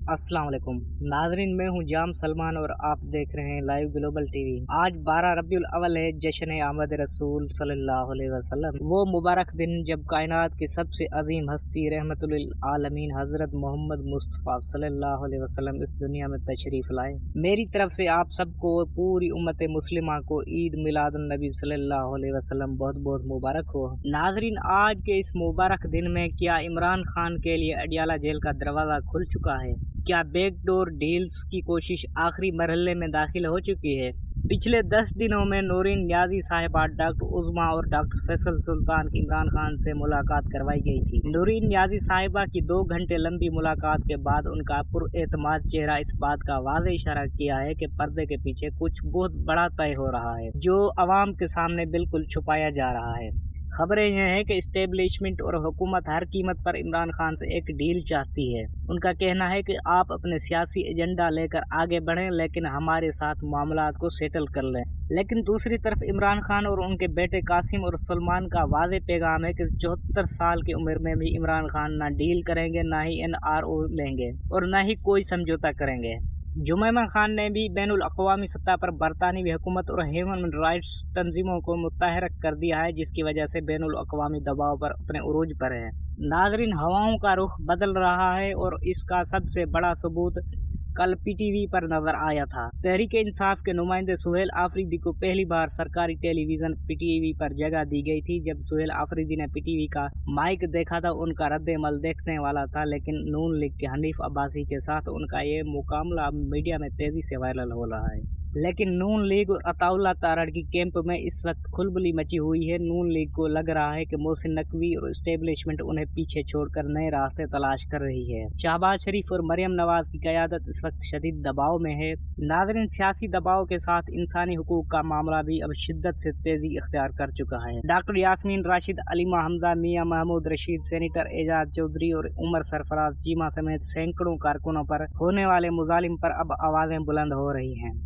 अस्सलाम वालेकुम नाजरीन, मैं हूं जाम सलमान और आप देख रहे हैं लाइव ग्लोबल टीवी। आज 12 रबीउल अव्वल है, जश्न आमद रसूल सल्लल्लाहु अलैहि वसल्लम। वो मुबारक दिन जब कायनात की सबसे अजीम हस्ती रहमतुल लिल आलमीन हजरत मोहम्मद मुस्तफ़ा सल्लल्लाहु अलैहि वसल्लम इस दुनिया में तशरीफ लाए। मेरी तरफ से आप सबको पूरी उम्मत मुस्लिमा को ईद मिलादुन नबी सल्लल्लाहु अलैहि वसल्लम बहुत बहुत मुबारक हो। नाजरीन, आज के इस मुबारक दिन में क्या इमरान खान के लिए अडियाला जेल का दरवाज़ा खुल चुका है? क्या बैकडोर डील्स की कोशिश आखिरी मरहले में दाखिल हो चुकी है? पिछले 10 दिनों में नूरीन नियाज़ी साहिबा, डॉक्टर उज़मा और डॉक्टर फैसल सुल्तान की इमरान खान से मुलाकात करवाई गई थी। नूरीन नियाज़ी साहिबा की 2 घंटे लंबी मुलाकात के बाद उनका पुरएतमाद चेहरा इस बात का वाज़ेह इशारा किया है कि पर्दे के पीछे कुछ बहुत बड़ा तय हो रहा है, जो अवाम के सामने बिल्कुल छुपाया जा रहा है। खबरें यह हैं कि इस्टेब्लिशमेंट और हुकूमत हर कीमत पर इमरान खान से एक डील चाहती है। उनका कहना है कि आप अपने सियासी एजेंडा लेकर आगे बढ़ें, लेकिन हमारे साथ मामलात को सेटल कर लें। लेकिन दूसरी तरफ इमरान खान और उनके बेटे कासिम और सलमान का वाज़ेह पैगाम है कि 74 साल की उम्र में भी इमरान खान ना डील करेंगे, ना ही NRO लेंगे और ना ही कोई समझौता करेंगे। जुमैमा खान ने भी बैनुल अक़वामी सतह पर बरतानवी हुकूमत और ह्यूमन राइट्स तंजीमों को मुतहरक कर दिया है, जिसकी वजह से बैनुल अक़वामी दबाव पर अपने उरूज पर है। नाज़रीन, हवाओं का रुख बदल रहा है और इसका सबसे बड़ा सबूत कल PTV पर नजर आया था। तहरीक इंसाफ के नुमाइंदे सुहेल आफरीदी को पहली बार सरकारी टेलीविजन PTV पर जगह दी गई थी। जब सुहेल आफरीदी ने PTV का माइक देखा था, उनका रद्द-ए-अमल देखने वाला था, लेकिन नून लीग के हनीफ अब्बासी के साथ उनका ये मुकाबला अब मीडिया में तेजी से वायरल हो रहा है। लेकिन नून लीग और अताउल्लाह तारड़ की कैंप में इस वक्त खुलबली मची हुई है। नून लीग को लग रहा है कि मोहसिन नकवी और एस्टेब्लिशमेंट उन्हें पीछे छोड़कर नए रास्ते तलाश कर रही है। शहबाज शरीफ और मरियम नवाज की क़यादत इस वक्त शदीद दबाव में है। नाज़रीन, सियासी दबाव के साथ इंसानी हुकूक का मामला भी अब शिद्दत से तेजी इख्तियार कर चुका है। डॉक्टर यास्मीन राशिद, अलीमा हमजा, मियां महमूद रशीद, सेनेटर एजाज चौधरी और उमर सरफराज चीमा समेत सैकड़ों कारकुनों पर होने वाले मुजालिम पर अब आवाज़ें बुलंद हो रही हैं।